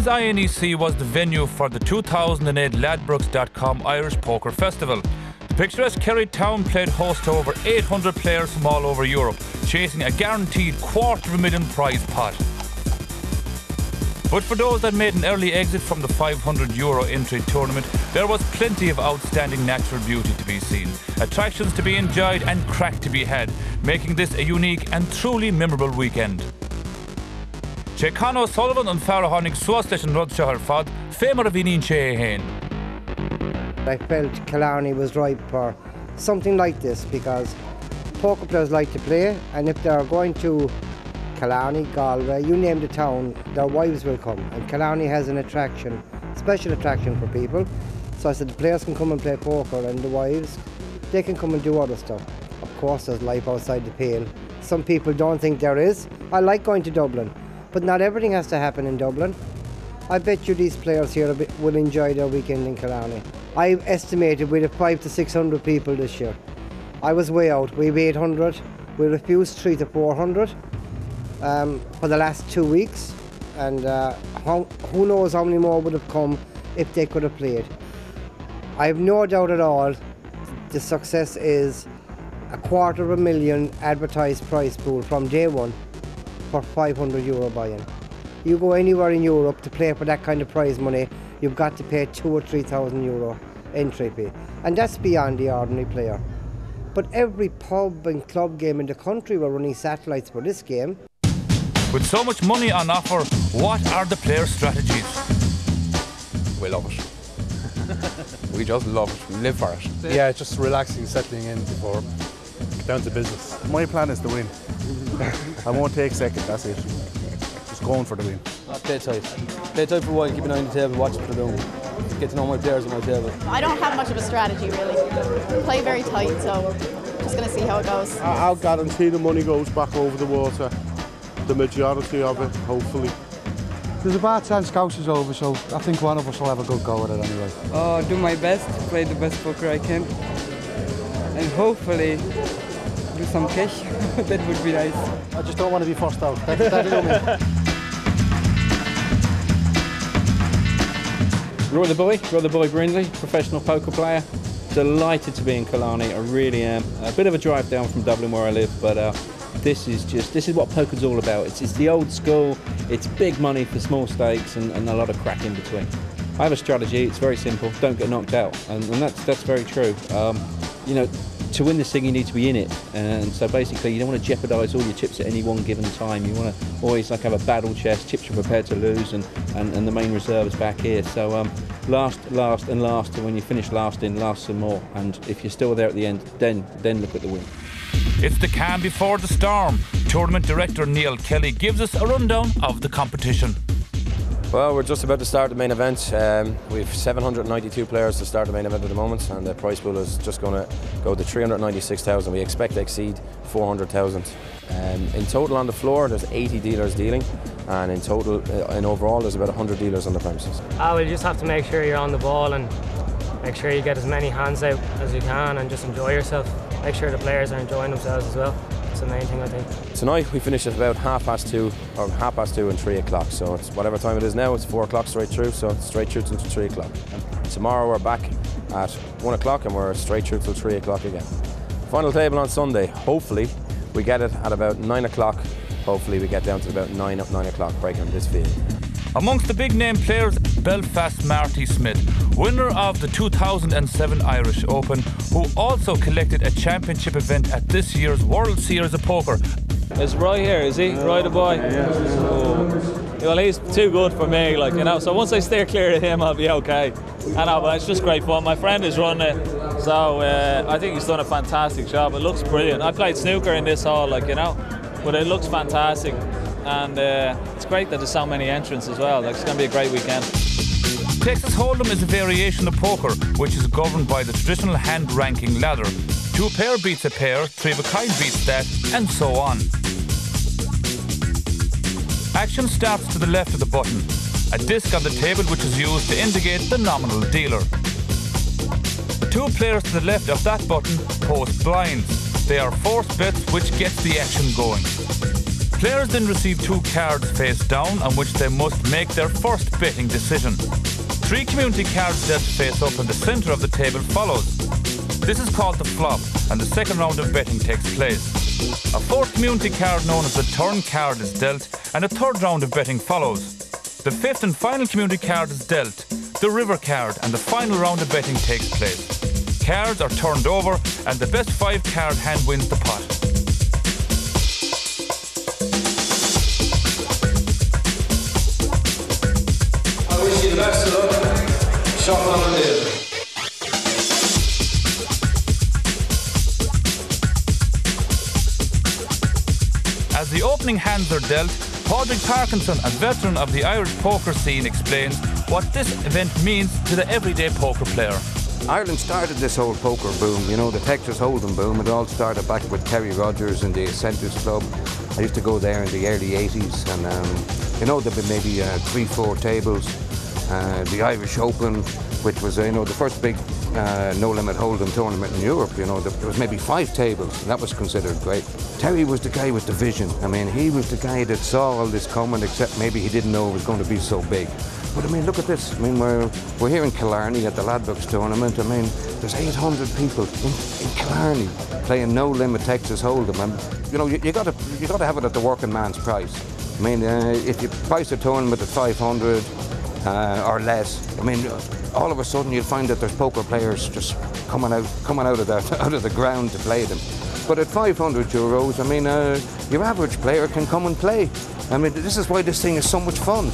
INEC was the venue for the 2008 Ladbrokes.com Irish Poker Festival. The picturesque Kerry town played host to over 800 players from all over Europe, chasing a guaranteed £250,000 prize pot. But for those that made an early exit from the €500 entry tournament, there was plenty of outstanding natural beauty to be seen, attractions to be enjoyed and crack to be had, making this a unique and truly memorable weekend. Che Conor Sullivan and Farah Honig suas leis an rud seo ar fad, fémar a bhíonn sé hain. I felt Killarney was ripe for something like this because poker players like to play, and if they're going to Killarney, Galway, you name the town, their wives will come. And Killarney has an attraction, special attraction for people. So I said the players can come and play poker, and the wives, they can come and do other stuff. Of course there's life outside the pale. Some people don't think there is. I like going to Dublin, but not everything has to happen in Dublin. I bet you these players here will enjoy their weekend in Killarney. I estimated we'd have 500 to 600 people this year. I was way out. We have 800. We refused 300 to 400 for the last 2 weeks, and who knows how many more would have come if they could have played. I have no doubt at all the success is a €250,000 advertised prize pool from day one for €500 buy-in. You go anywhere in Europe to play for that kind of prize money, you've got to pay €2,000 or €3,000 entry fee, and that's beyond the ordinary player. But every pub and club game in the country were running satellites for this game. With so much money on offer, what are the players' strategies? We love it. We just love it. We live for it. Yeah, just relaxing, settling in before get down to business. My plan is to win. I won't take second, that's it. Just going for the win. Play tight. Play tight for a while, keep an eye on the table, watch what they're doing. Get to know my players at my table. I don't have much of a strategy really. Play very tight, so just going to see how it goes. I'll guarantee the money goes back over the water. The majority of it, hopefully. There's a bad chance Scouse is over, so I think one of us will have a good go at it anyway. Oh, do my best, play the best poker I can, and hopefully do some cash. That would be nice. I just don't want to be forced out. That'll do me. Roy the Boy Brindley, professional poker player. Delighted to be in Killarney, I really am. A bit of a drive down from Dublin where I live, but this is what poker's all about. It's the old school, it's big money for small stakes and a lot of crack in between. I have a strategy, it's very simple, don't get knocked out, and that's very true. You know, to win this thing you need to be in it, and so basically you don't want to jeopardise all your chips at any one given time. You want to always have a battle chest, chips you're prepared to lose, and the main reserve is back here. So last, and when you finish last some more, and if you're still there at the end, then look at the win. It's the calm before the storm. Tournament director Neil Kelly gives us a rundown of the competition. Well, we're just about to start the main event. We've 792 players to start the main event at the moment, and the prize pool is just going to go to 396,000. We expect to exceed 400,000. In total on the floor, there's 80 dealers dealing, and in total, in overall, there's about 100 dealers on the premises. Well, you just have to make sure you're on the ball and make sure you get as many hands out as you can, and just enjoy yourself. Make sure the players are enjoying themselves as well. That's the main thing, I think. Tonight we finish at about 2:30 and 3 o'clock. So it's whatever time it is now, it's 4 o'clock straight through, so it's straight through till 3 o'clock. Tomorrow we're back at 1 o'clock and we're straight through till 3 o'clock again. Final table on Sunday, hopefully we get it at about 9 o'clock. Hopefully we get down to about 9 o'clock breaking on this field. Amongst the big name players, Belfast Marty Smith, winner of the 2007 Irish Open, who also collected a championship event at this year's World Series of Poker. Is Roy here, is he? Roy the boy? Yeah. Oh. Well, he's too good for me, like, you know, so once I steer clear of him, I'll be okay. I know, but it's just great fun. My friend is running it, so I think he's done a fantastic job. It looks brilliant. I played snooker in this hall, like, you know, but it looks fantastic. And it's great that there's so many entrants as well. Like, it's going to be a great weekend. Texas Hold'em is a variation of poker, which is governed by the traditional hand ranking ladder. 2 pair beats a pair, 3 of a kind beats that, and so on. Action starts to the left of the button. A disc on the table which is used to indicate the nominal dealer. The 2 players to the left of that button post blinds. They are forced bets which gets the action going. Players then receive 2 cards face down on which they must make their first betting decision. 3 community cards dealt face up in the centre of the table follows. This is called the flop, and the second round of betting takes place. A 4th community card known as the turn card is dealt, and a 3rd round of betting follows. The 5th and final community card is dealt, the river card, and the final round of betting takes place. Cards are turned over, and the best 5 card hand wins the pot. I wish you the best of luck. Shot on the lid. As the opening hands are dealt, Padraig Parkinson, a veteran of the Irish poker scene, explains what this event means to the everyday poker player. Ireland started this whole poker boom, you know, the Texas Hold'em boom. It all started back with Terry Rogers and the Centres Club. I used to go there in the early 80s, and you know, there'd been maybe 3-4 tables. The Irish Open, which was, you know, the first big no-limit Hold'em tournament in Europe, you know, there was maybe 5 tables, and that was considered great. Terry was the guy with the vision. I mean, he was the guy that saw all this coming, except maybe he didn't know it was going to be so big. But I mean, look at this. I mean, we're here in Killarney at the Ladbrokes tournament. I mean, there's 800 people in Killarney playing no-limit Texas Hold'em. And, you know, you got to have it at the working man's price. I mean, if you price a tournament at 500 or less, I mean, all of a sudden you'll find that there's poker players just coming out of the ground to play them. But at 500 euros, I mean, your average player can come and play. I mean, this is why this thing is so much fun.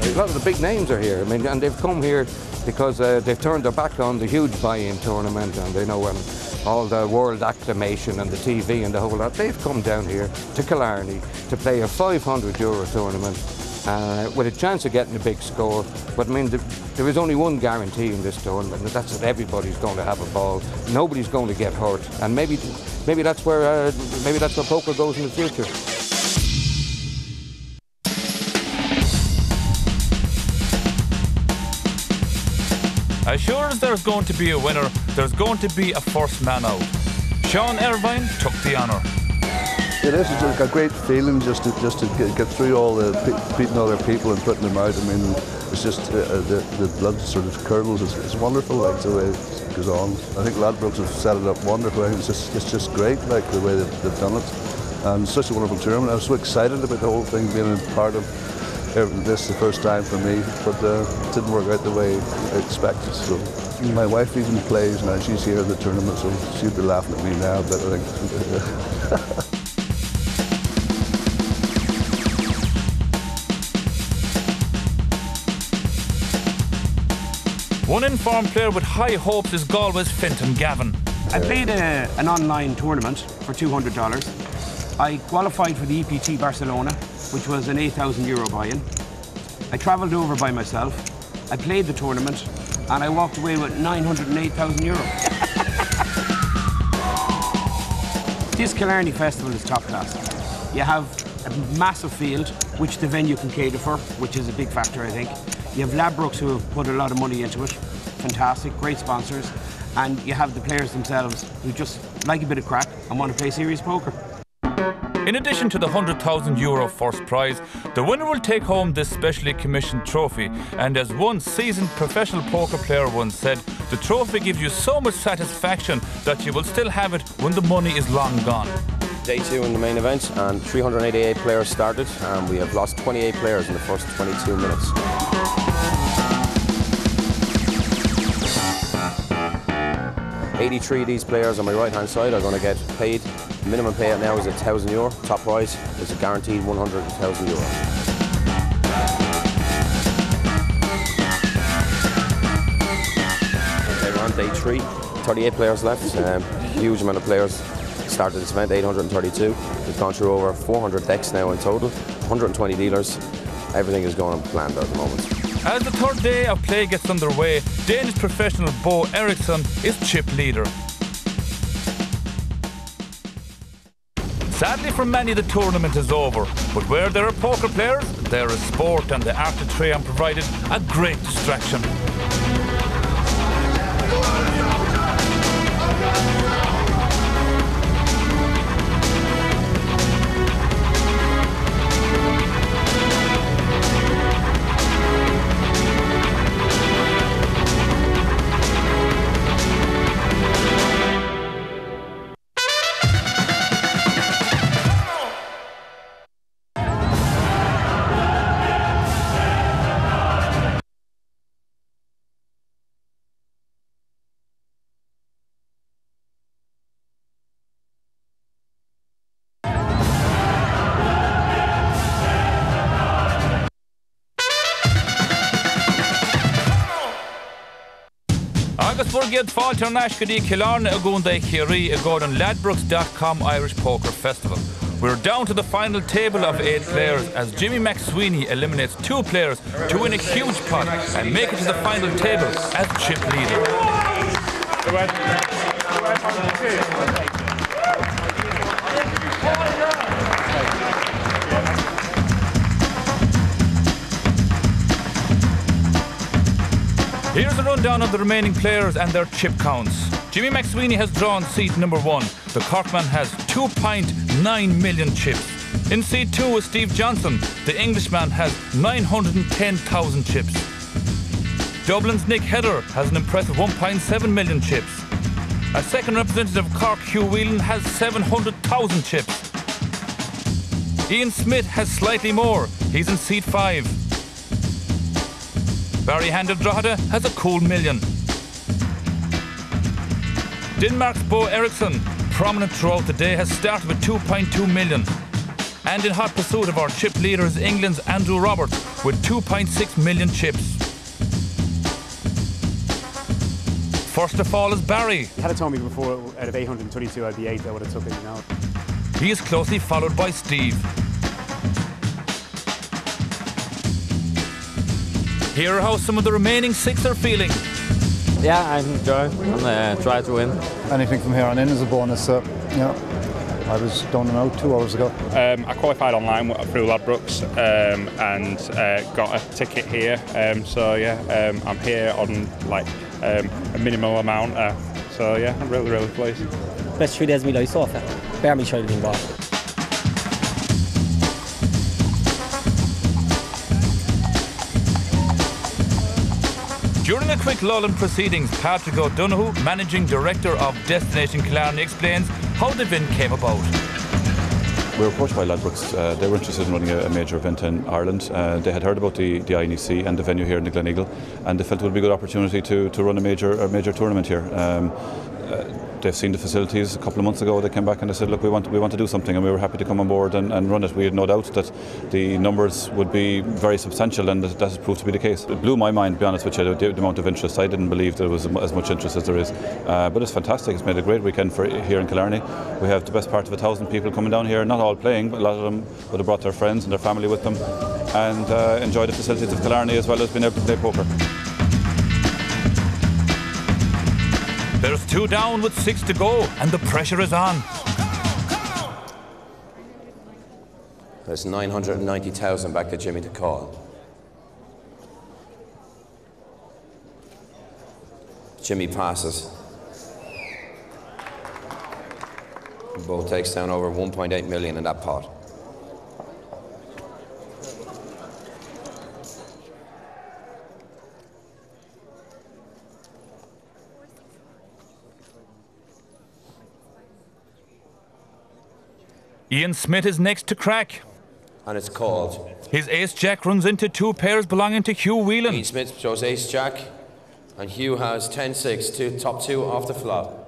A lot of the big names are here. I mean, and they've come here because they've turned their back on the huge buy-in tournament, and they know all the world acclamation and the TV and the whole lot. They've come down here to Killarney to play a 500 euro tournament with a chance of getting a big score. But I mean, there is only one guarantee in this tournament, and that's that everybody's going to have a ball. Nobody's going to get hurt, and maybe that's where poker goes in the future. As sure as there's going to be a winner, there's going to be a first man out. Sean Irvine took the honour. It is. It's like a great feeling just to get through all the beating other people and putting them out. I mean, it's just the blood sort of curdles. It's wonderful, like the way it goes on. I think Ladbrokes have set it up wonderfully. It's just great, like the way they've done it. And it's such a wonderful tournament. I was so excited about the whole thing, being a part of this the first time for me, but it didn't work out the way I expected. So my wife even plays now. She's here at the tournament, so she'd be laughing at me now, but I think. One informed player with high hopes is Galway's Fenton Gavin. I played an online tournament for $200. I qualified for the EPT Barcelona, which was an €8,000 buy-in. I travelled over by myself. I played the tournament, and I walked away with €908,000. This Killarney festival is top class. You have a massive field, which the venue can cater for, which is a big factor, I think. You have Ladbrokes, who have put a lot of money into it. Fantastic, great sponsors. And you have the players themselves who just like a bit of crack and want to play serious poker. In addition to the €100,000 first prize, the winner will take home this specially commissioned trophy. And as one seasoned professional poker player once said, the trophy gives you so much satisfaction that you will still have it when the money is long gone. Day 2 in the main event, and 388 players started, and we have lost 28 players in the first 22 minutes. $83 of these players on my right hand side are going to get paid. Minimum payout now is €1,000. Top prize is a guaranteed €100,000. Okay, we're on day 3. 38 players left. Huge amount of players started this event, 832. We've gone through over 400 decks now in total, 120 dealers. Everything is going planned at the moment. As the third day of play gets underway, Danish professional Bo Eriksson is chip leader. Sadly for many, the tournament is over, but where there are poker players, there is sport, and the Arc de Triomphe provided a great distraction. Agus Burgiad Falter Nashkadi Killarney Agunda Kiri Agordon Ladbrokes.com Irish Poker Festival. We're down to the final table of 8 players as Jimmy McSweeney eliminates 2 players to win a huge pot and make it to the final table as chip leader. Here's a rundown of the remaining players and their chip counts. Jimmy McSweeney has drawn seat number 1. The Corkman has 2.9 million chips. In seat 2 is Steve Johnson. The Englishman has 910,000 chips. Dublin's Nick Heather has an impressive 1.7 million chips. A second representative of Cork, Hugh Whelan, has 700,000 chips. Ian Smith has slightly more. He's in seat 5. Barry Handel Drogheda has a cool 1 million. Denmark's Bo Eriksson, prominent throughout the day, has started with 2.2 million. And in hot pursuit of our chip leader is England's Andrew Roberts with 2.6 million chips. First of all is Barry. Had it told me before, out of 822 I'd be 8, I would have took it, you know. He is closely followed by Steve. Here are how some of the remaining 6 are feeling. Yeah, I'm enjoying. I'm trying to win. Anything from here on in is a bonus. Yeah, I was down and out 2 hours ago. I qualified online through Ladbrokes and got a ticket here. So yeah, I'm here on like a minimal amount. So yeah, I'm really pleased. Best 3 days of my life so far. Bear me child involved. During a quick lull in proceedings, Patrick O'Donoghue, Managing Director of Destination Killarney, explains how the event came about. We were approached by Ladbrokes. They were interested in running a major event in Ireland. They had heard about the INEC and the venue here in the Gleneagle, and they felt it would be a good opportunity to run a major tournament here. They've seen the facilities a couple of months ago. They came back and they said, look, we want to do something, and we were happy to come on board and run it. We had no doubt that the numbers would be very substantial, and that has proved to be the case. It blew my mind, to be honest with you, the amount of interest. I didn't believe there was as much interest as there is. But it's fantastic. It's made a great weekend for here in Killarney. We have the best part of 1,000 people coming down here, not all playing, but a lot of them would have brought their friends and their family with them and enjoy the facilities of Killarney as well as being able to play poker. There's 2 down with 6 to go, and the pressure is on. There's 990,000 back to Jimmy to call. Jimmy passes. Bo takes down over 1.8 million in that pot. Ian Smith is next to crack. And it's called. His ace-jack runs into 2 pairs belonging to Hugh Whelan. Ian Smith shows ace-jack, and Hugh has 10-6, top 2 off the flop.